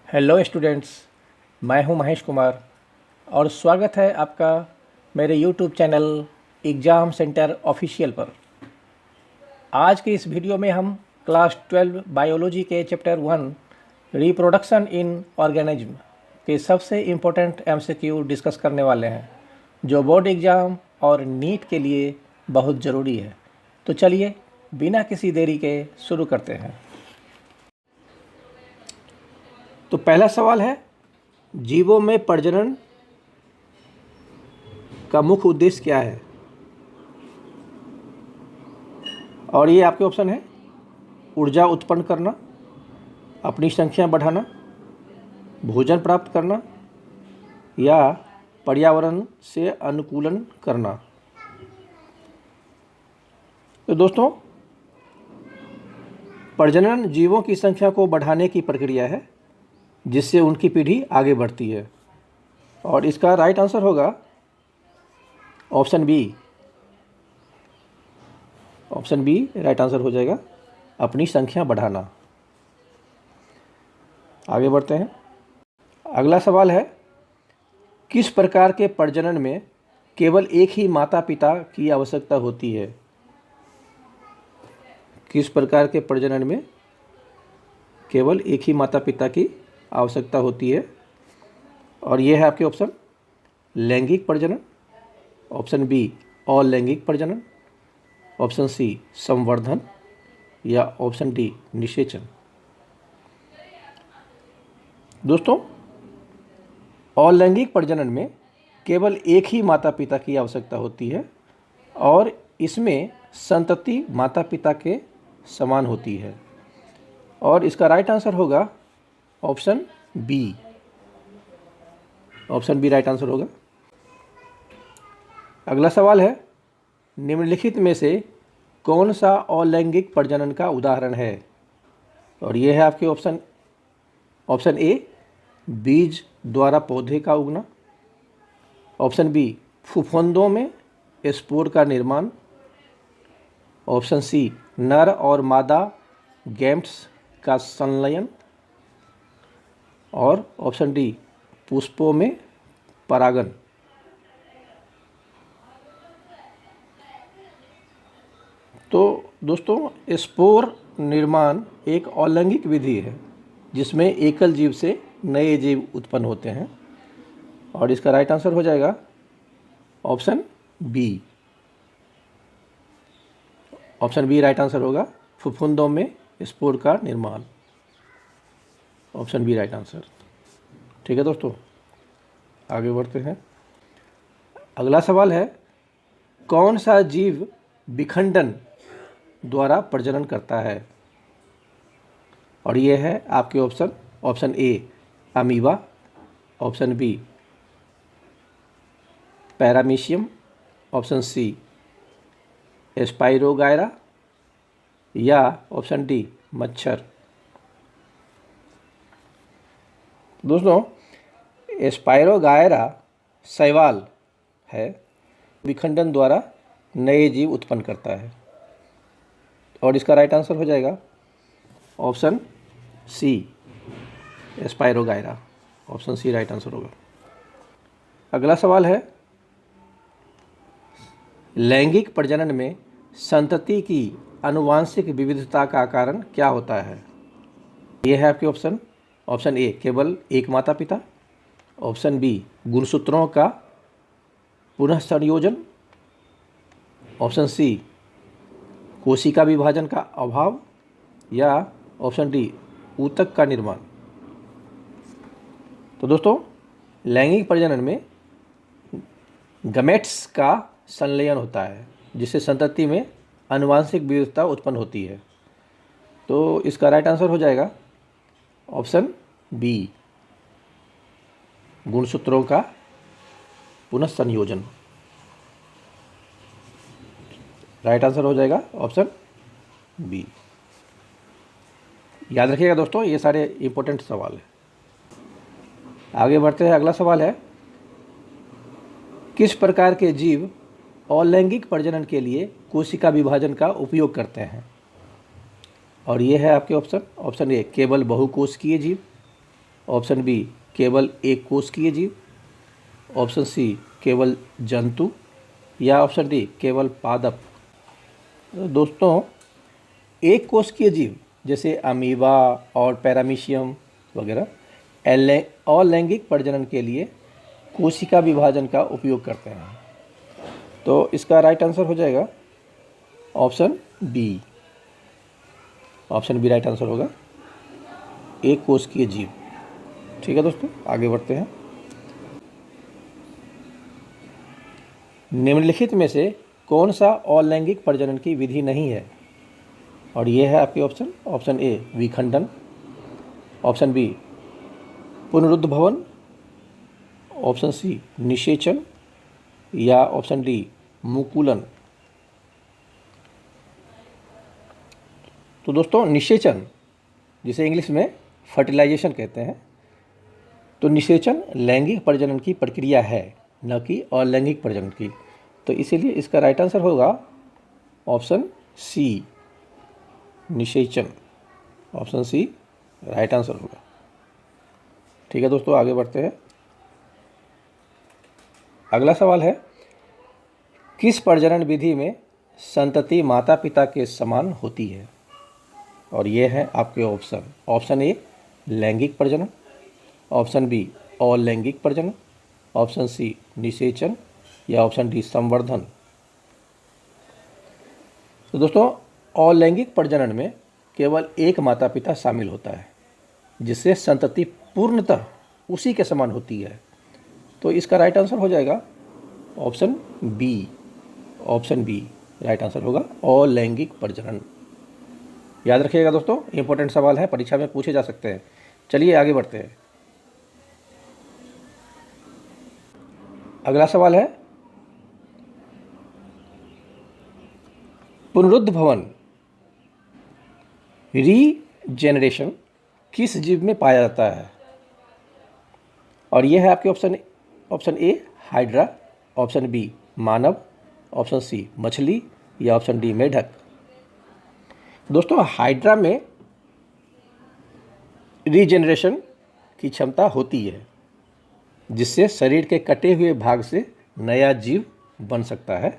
Hello students, मैं हूं महेश कुमार और स्वागत है आपका मेरे YouTube channel exam centre official पर। आज की इस वीडियो में हम क्लास 12 बायोलॉजी के चैप्टर 1 रिप्रोडक्शन इन ऑर्गेनिज्म के सबसे इम्पोर्टेंट एमसीक्यू डिस्कस करने वाले हैं, जो बोर्ड एग्ज़ाम और नीट के लिए बहुत ज़रूरी है। तो चलिए बिना किसी देरी के शुरू करते हैं। तो पहला सवाल है, जीवों में प्रजनन का मुख्य उद्देश्य क्या है? और ये आपके ऑप्शन है ऊर्जा उत्पन्न करना, अपनी संख्या बढ़ाना, भोजन प्राप्त करना या पर्यावरण से अनुकूलन करना। तो दोस्तों, प्रजनन जीवों की संख्या को बढ़ाने की प्रक्रिया है जिससे उनकी पीढ़ी आगे बढ़ती है और इसका राइट आंसर होगा option B. Option B right answer हो जाएगा, अपनी संख्या बढ़ाना। आगे बढ़ते हैं। अगला सवाल है, किस प्रकार के प्रजनन में केवल एक ही माता पिता की आवश्यकता होती है? किस प्रकार के प्रजनन में केवल एक ही माता पिता की आवश्यकता होती है? और ये है आपके ऑप्शन लैंगिक प्रजनन, ऑप्शन बी अलैंगिक प्रजनन, ऑप्शन सी संवर्धन या ऑप्शन डी निषेचन। दोस्तों, अलैंगिक प्रजनन में केवल एक ही माता पिता की आवश्यकता होती है और इसमें संतति माता पिता के समान होती है और इसका राइट आंसर होगा option B. Option B right answer होगा। अगला सवाल है, निम्नलिखित में से कौन सा अलैंगिक प्रजनन का उदाहरण है? और ये है आपके ऑप्शन। ऑप्शन ए बीज द्वारा पौधे का उगना, ऑप्शन बी फफूंदों में स्पोर का निर्माण, ऑप्शन सी नर और मादा गैमेट्स का संलयन और ऑप्शन डी पुष्पों में परागन। तो दोस्तों, स्पोर निर्माण एक अलैंगिक विधि है जिसमें एकल जीव से नए जीव उत्पन्न होते हैं और इसका राइट आंसर हो जाएगा option B. Option B right answer होगा, फफूंदों में स्पोर का निर्माण। Option B right answer. ठीक है दोस्तों, आगे बढ़ते हैं। अगला सवाल है, कौन सा जीव विखंडन द्वारा प्रजनन करता है? और ये है आपके option. Option A amoeba, option B paramecium, option C spirogyra या ऑप्शन डी मच्छर। दोस्तों, स्पाइरोगायरा शैवाल है, विखंडन द्वारा नए जीव उत्पन्न करता है और इसका राइट आंसर हो जाएगा option C spirogyra. Option C right answer होगा। अगला सवाल है, लैंगिक प्रजनन में संतति की आनुवांशिक विविधता का कारण क्या होता है? यह है आपके ऑप्शन। ऑप्शन ए केवल एक माता पिता, ऑप्शन बी गुणसूत्रों का पुनः संयोजन, ऑप्शन सी कोशिका विभाजन का अभाव या ऑप्शन डी ऊतक का निर्माण। तो दोस्तों, लैंगिक प्रजनन में गैमेट्स का संलयन होता है जिससे संतति में आनुवांशिक विविधता उत्पन्न होती है। तो इसका राइट आंसर हो जाएगा ऑप्शन बी गुणसूत्रों का पुनः संयोजन। राइट आंसर हो जाएगा ऑप्शन बी। याद रखिएगा दोस्तों, ये सारे इंपॉर्टेंट सवाल हैं। आगे बढ़ते हैं। अगला सवाल है, किस प्रकार के जीव अलैंगिक प्रजनन के लिए कोशिका विभाजन का उपयोग करते हैं? और ये है आपके ऑप्शन। ऑप्शन ए केवल बहुकोशिकीय जीव, ऑप्शन बी केवल एक कोशिकीय जीव, ऑप्शन सी केवल जंतु, या ऑप्शन डी केवल पादप। तो दोस्तों, एक कोशिकीय जीव जैसे अमीबा और पैरामीशियम वगैरह अलैंगिक प्रजनन के लिए कोशिका विभाजन का उपयोग करते हैं। तो इसका राइट आंसर हो जाएगा option B. Option B right answer होगा, एक कोशिकीय जीव। ठीक है दोस्तों, आगे बढ़ते हैं। निम्नलिखित में से कौन सा अलैंगिक प्रजनन की विधि नहीं है? और ये है आपके ऑप्शन। ऑप्शन ए विखंडन, ऑप्शन बी पुनरुद्भवन, ऑप्शन सी निषेचन, या ऑप्शन डी मुकुलन। तो दोस्तों, निषेचन जिसे इंग्लिश में फर्टिलाइजेशन कहते हैं, तो निषेचन लैंगिक प्रजनन की प्रक्रिया है, न कि अलैंगिक प्रजनन की। तो इसीलिए इसका राइट आंसर होगा ऑप्शन सी निषेचन। ऑप्शन सी राइट आंसर होगा। ठीक है दोस्तों, आगे बढ़ते हैं। अगला सवाल है, किस प्रजनन विधि में संतति माता पिता के समान होती है? और ये है आपके ऑप्शन। ऑप्शन ए लैंगिक प्रजनन, ऑप्शन बी अलैंगिक प्रजनन, ऑप्शन सी निषेचन, या ऑप्शन डी संवर्धन। तो दोस्तों, अलैंगिक प्रजनन में केवल एक माता पिता शामिल होता है, जिससे संतति पूर्णतः उसी के समान होती है। तो इसका राइट आंसर हो जाएगा option B. Option B right answer होगा, अलैंगिक प्रजनन। याद रखिएगा दोस्तों, इंपॉर्टेंट सवाल है, परीक्षा में पूछे जा सकते हैं। चलिए आगे बढ़ते हैं। अगला सवाल है, पुनरुद्भवन रीजेनरेशन किस जीव में पाया जाता है? और यह है आपके option. Option A hydra, option B मानव, ऑप्शन सी मछली, या ऑप्शन डी मेढक। दोस्तों, हाइड्रा में रीजेनरेशन की क्षमता होती है, जिससे शरीर के कटे हुए भाग से नया जीव बन सकता है।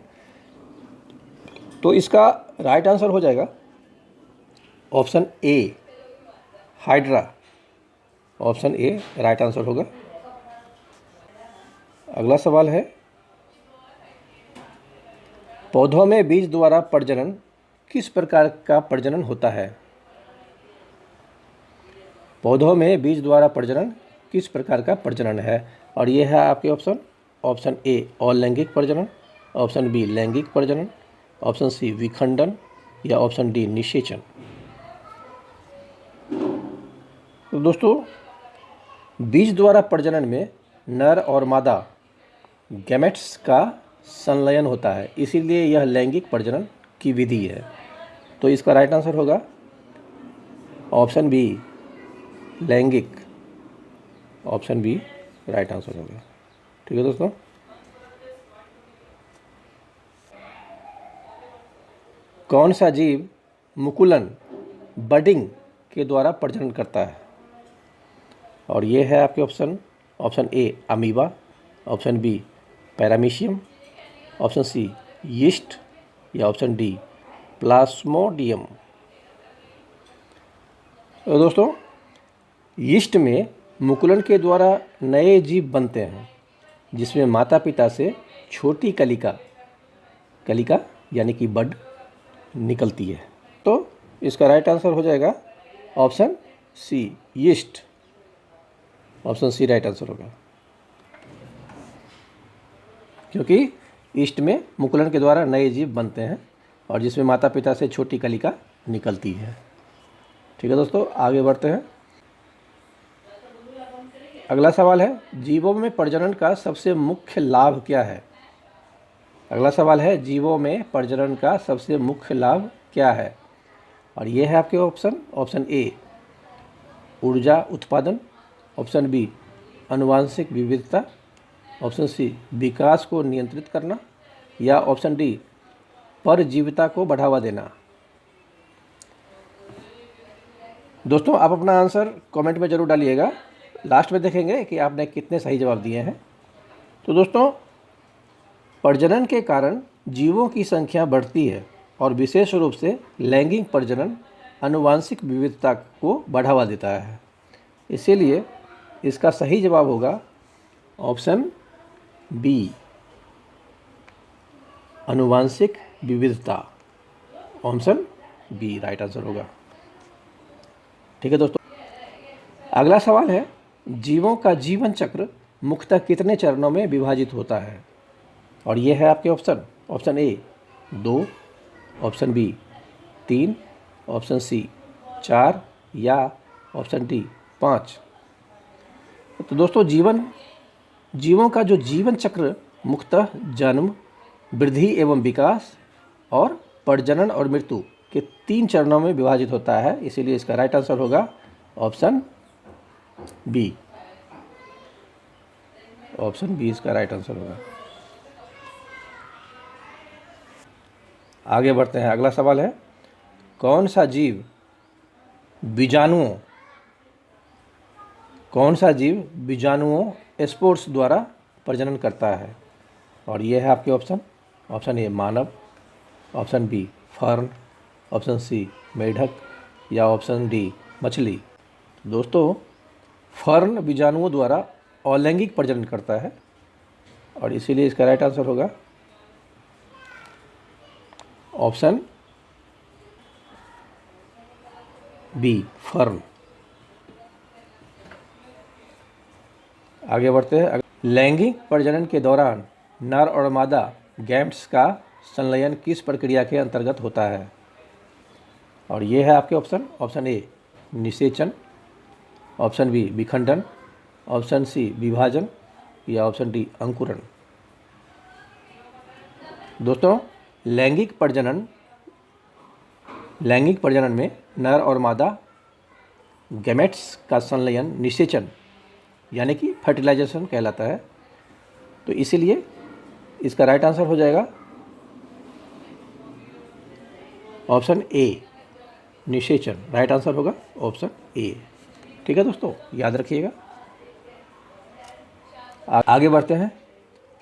तो इसका राइट आंसर हो जाएगा option A hydra. Option A right answer होगा। अगला सवाल है, पौधों में बीज द्वारा प्रजनन किस प्रकार का प्रजनन होता है? पौधों में बीज द्वारा प्रजनन किस प्रकार का प्रजनन है? और ये है आपके ऑप्शन। ऑप्शन ए अलैंगिक प्रजनन, ऑप्शन बी लैंगिक प्रजनन, ऑप्शन सी विखंडन, या ऑप्शन डी निषेचन। तो दोस्तों, बीज द्वारा प्रजनन में नर और मादा गैमेट्स का संलयन होता है, इसीलिए यह लैंगिक प्रजनन की विधि है। तो इसका राइट आंसर होगा ऑप्शन बी लैंगिक। ऑप्शन बी राइट आंसर होगा। ठीक है दोस्तों, कौन सा जीव मुकुलन बडिंग के द्वारा प्रजनन करता है? और ये है आपके option. Option A amoeba, option B paramecium, option C yeast, या ऑप्शन डी प्लाज्मोडियम। तो दोस्तों, यीस्ट में मुकुलन के द्वारा नए जीव बनते हैं, जिसमें माता पिता से छोटी कलिका यानी कि बड निकलती है। तो इसका राइट आंसर हो जाएगा option C yeast. Option C right answer होगा, क्योंकि यीस्ट में मुकुलन के द्वारा नए जीव बनते हैं और जिसमें माता पिता से छोटी कलिका निकलती है। ठीक है दोस्तों, आगे बढ़ते हैं। अगला सवाल है, जीवों में प्रजनन का सबसे मुख्य लाभ क्या है? अगला सवाल है, जीवों में प्रजनन का सबसे मुख्य लाभ क्या है? और ये है आपके ऑप्शन। ऑप्शन ए ऊर्जा उत्पादन, ऑप्शन बी आनुवांशिक विविधता, ऑप्शन सी विकास को नियंत्रित करना, या ऑप्शन डी परजीविता को बढ़ावा देना। दोस्तों, आप अपना आंसर कमेंट में ज़रूर डालिएगा लास्ट में देखेंगे कि आपने कितने सही जवाब दिए हैं। तो दोस्तों, प्रजनन के कारण जीवों की संख्या बढ़ती है और विशेष रूप से लैंगिक प्रजनन आनुवंशिक विविधता को बढ़ावा देता है। इसीलिए इसका सही जवाब होगा ऑप्शन बी, आनुवंशिक विविधता। ऑप्शन बी राइट आंसर होगा। ठीक है दोस्तों, अगला सवाल है, जीवों का जीवन चक्र मुख्यतः कितने चरणों में विभाजित होता है? और ये है आपके option. Option A 2, option B 3, option C 4 या ऑप्शन डी 5। तो दोस्तों, जीवों का जो जीवन चक्र मुख्यतः जन्म, वृद्धि एवं विकास और प्रजनन और मृत्यु के 3 चरणों में विभाजित होता है। इसीलिए इसका राइट आंसर होगा ऑप्शन बी। ऑप्शन बी इसका राइट आंसर होगा। आगे बढ़ते हैं। अगला सवाल है, कौन सा जीव बीजाणुओं स्पोर्स द्वारा प्रजनन करता है? और ये है आपके ऑप्शन। ऑप्शन ए मानव, option B fern, option C मेढक या ऑप्शन डी मछली। दोस्तों, फर्न बीजाणुओं द्वारा अलैंगिक प्रजनन करता है और इसीलिए इसका राइट आंसर होगा ऑप्शन बी फर्न। आगे बढ़ते हैं। लैंगिक प्रजनन के दौरान नर और मादा गैमेट्स का संलयन किस प्रक्रिया के अंतर्गत होता है? और ये है आपके ऑप्शन। ऑप्शन ए निषेचन, ऑप्शन बी विखंडन, ऑप्शन सी विभाजन या ऑप्शन डी अंकुरण। दोस्तों, लैंगिक प्रजनन में नर और मादा गैमेट्स का संलयन निषेचन यानी कि फर्टिलाइजेशन कहलाता है। तो इसीलिए इसका राइट आंसर हो जाएगा ऑप्शन ए निषेचन। राइट आंसर होगा ऑप्शन ए। ठीक है दोस्तों, याद रखिएगा। आगे बढ़ते हैं।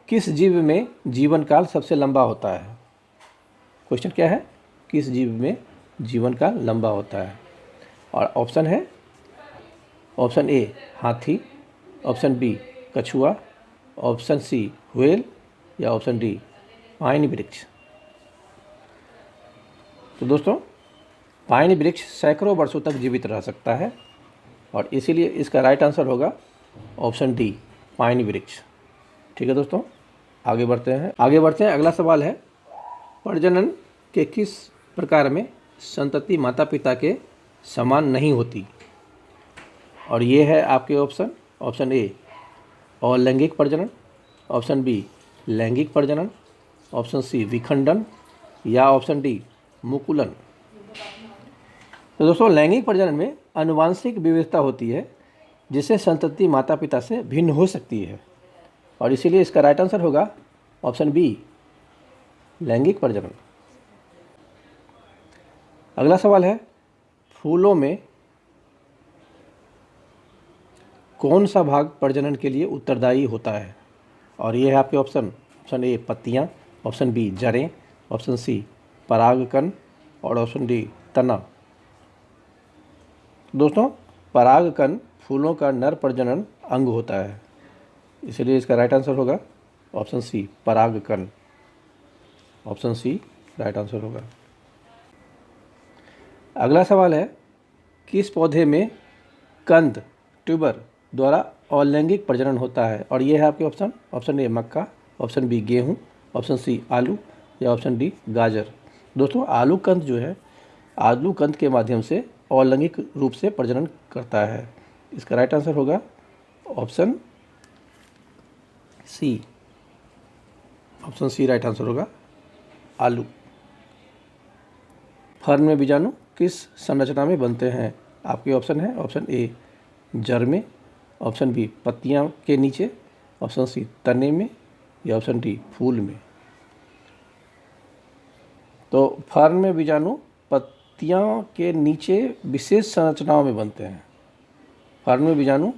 किस जीव में जीवन काल सबसे लंबा होता है? क्वेश्चन क्या है? किस जीव में जीवन काल लंबा होता है? और ऑप्शन है ऑप्शन ए हाथी, ऑप्शन बी कछुआ, ऑप्शन सी व्हेल या ऑप्शन डी पाइन वृक्ष। तो दोस्तों, पाइन वृक्ष सैकड़ों वर्षों तक जीवित रह सकता है और इसीलिए इसका राइट आंसर होगा ऑप्शन डी पाइन वृक्ष। ठीक है दोस्तों, आगे बढ़ते हैं। अगला सवाल है, प्रजनन के किस प्रकार में संतति माता पिता के समान नहीं होती? और ये है आपके ऑप्शन। ऑप्शन ए अलैंगिक प्रजनन, ऑप्शन बी लैंगिक प्रजनन, ऑप्शन सी विखंडन या ऑप्शन डी मुकुलन। तो दोस्तों, लैंगिक प्रजनन में आनुवंशिक विविधता होती है जिससे संतति माता पिता से भिन्न हो सकती है और इसीलिए इसका राइट आंसर होगा ऑप्शन बी लैंगिक प्रजनन। अगला सवाल है, फूलों में कौन सा भाग प्रजनन के लिए उत्तरदायी होता है? और ये है आपके ऑप्शन। ऑप्शन ए पत्तियाँ, ऑप्शन बी जड़ें, ऑप्शन सी परागकण और ऑप्शन डी तना। दोस्तों, परागकण फूलों का नर प्रजनन अंग होता है, इसलिए इसका राइट आंसर होगा ऑप्शन सी परागकण। ऑप्शन सी राइट आंसर होगा। अगला सवाल है, किस पौधे में कंद ट्यूबर द्वारा अलैंगिक प्रजनन होता है? और ये है आपके ऑप्शन। ऑप्शन ए मक्का, ऑप्शन बी गेहूँ, ऑप्शन सी आलू या ऑप्शन डी गाजर। दोस्तों, आलू कंद जो है, आलू कंद के माध्यम से अलैंगिक रूप से प्रजनन करता है। इसका राइट आंसर होगा option C. Option C right answer होगा आलू। फर्न में बीजाणु किस संरचना में बनते हैं? आपके ऑप्शन है। ऑप्शन ए जड़ में, ऑप्शन बी पत्तियां के नीचे, ऑप्शन सी तने में या ऑप्शन डी फूल में। तो फर्न में बीजाणु पत्तियां के नीचे विशेष संरचनाओं में बनते हैं। फर्न में बीजाणु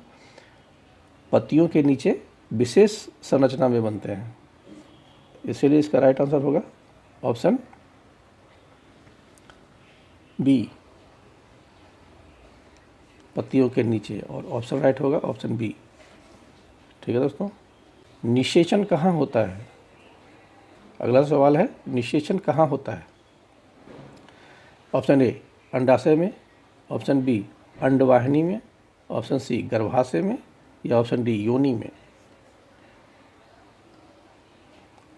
पत्तियों के नीचे विशेष संरचना में बनते हैं। इसीलिए इसका राइट आंसर होगा ऑप्शन बी, पत्तियों के नीचे, और ऑप्शन राइट होगा ऑप्शन बी। ठीक है दोस्तों, निषेचन कहाँ होता है? अगला सवाल है, निषेचन कहाँ होता है? ऑप्शन ए अंडाशय में, ऑप्शन बी अंडवाहिनी में, ऑप्शन सी गर्भाशय में, या ऑप्शन डी योनि में।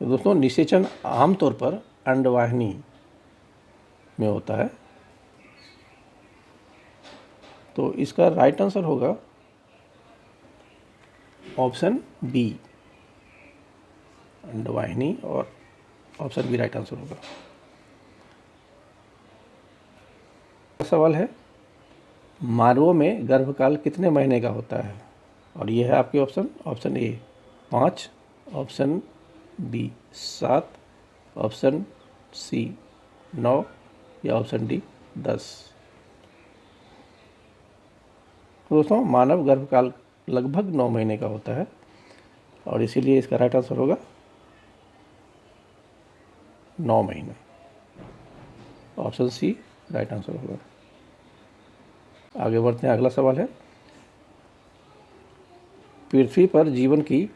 तो दोस्तों, निषेचन आमतौर पर अंडवाहिनी में होता है। तो इसका राइट आंसर होगा ऑप्शन बी, अंडवाहिनी, और ऑप्शन बी राइट आंसर होगा। सवाल है, मानवों में गर्भकाल कितने महीने का होता है? और ये है आपके option, option A 5, option B 7, option C 9, या ऑप्शन डी 10। दोस्तों, मानव गर्भकाल लगभग 9 महीने का होता है, और इसीलिए इसका राइट आंसर होगा 9 महीने। ऑप्शन सी राइट आंसर होगा। आगे बढ़ते हैं, अगला सवाल है, पृथ्वी पर जीवन की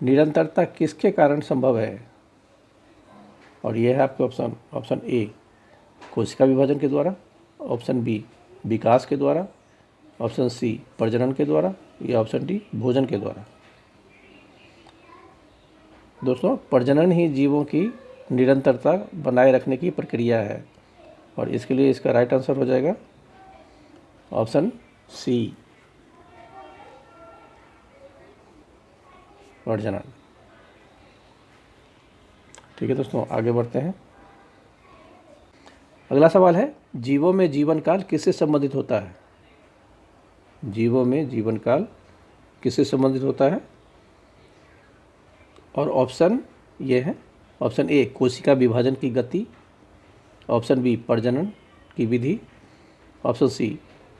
निरंतरता किसके कारण संभव है? और यह है आपके ऑप्शन, ऑप्शन ए कोशिका विभाजन के द्वारा, ऑप्शन बी विकास के द्वारा, ऑप्शन सी प्रजनन के द्वारा, या ऑप्शन डी भोजन के द्वारा। दोस्तों, प्रजनन ही जीवों की निरंतरता बनाए रखने की प्रक्रिया है, और इसके लिए इसका राइट आंसर हो जाएगा ऑप्शन सी, प्रजनन। ठीक है दोस्तों, आगे बढ़ते हैं। अगला सवाल है, जीवों में जीवन काल किससे संबंधित होता है? जीवों में जीवन काल किससे संबंधित होता है? और ऑप्शन ये है, ऑप्शन ए कोशिका विभाजन की गति, ऑप्शन बी प्रजनन की विधि, ऑप्शन सी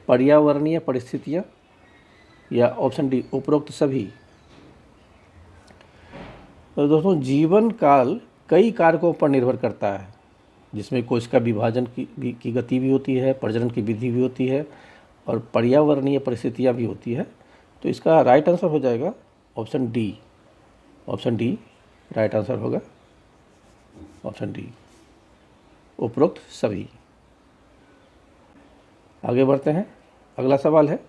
पर्यावरणीय परिस्थितियाँ, या ऑप्शन डी उपरोक्त सभी। तो दोस्तों, जीवन काल कई कारकों पर निर्भर करता है, जिसमें कोशिका विभाजन की गति भी होती है, प्रजनन की विधि भी होती है, और पर्यावरणीय परिस्थितियाँ भी होती है। तो इसका राइट आंसर हो जाएगा option D, option D right answer होगा ऑप्शन डी, उपरोक्त सभी। आगे बढ़ते हैं, अगला सवाल है,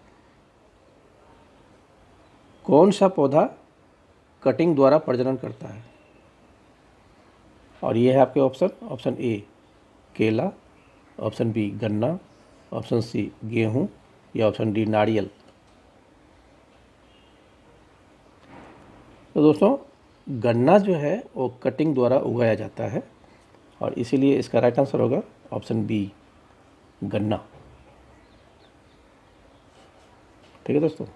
कौन सा पौधा कटिंग द्वारा प्रजनन करता है? और ये है आपके ऑप्शन, ऑप्शन ए केला, ऑप्शन बी गन्ना, ऑप्शन सी गेहूं, या ऑप्शन डी नारियल। तो दोस्तों, गन्ना जो है वो कटिंग द्वारा उगाया जाता है, और इसीलिए इसका राइट आंसर होगा ऑप्शन बी गन्ना। ठीक है दोस्तों,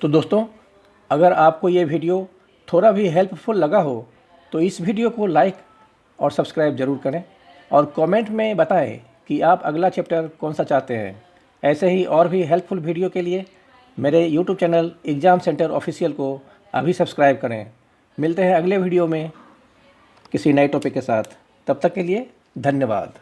तो दोस्तों, अगर आपको ये वीडियो थोड़ा भी हेल्पफुल लगा हो तो इस वीडियो को लाइक और सब्सक्राइब ज़रूर करें, और कमेंट में बताएं कि आप अगला चैप्टर कौन सा चाहते हैं। ऐसे ही और भी हेल्पफुल वीडियो के लिए मेरे YouTube channel exam centre official को अभी सब्सक्राइब करें। मिलते हैं अगले वीडियो में किसी नए टॉपिक के साथ, तब तक के लिए धन्यवाद।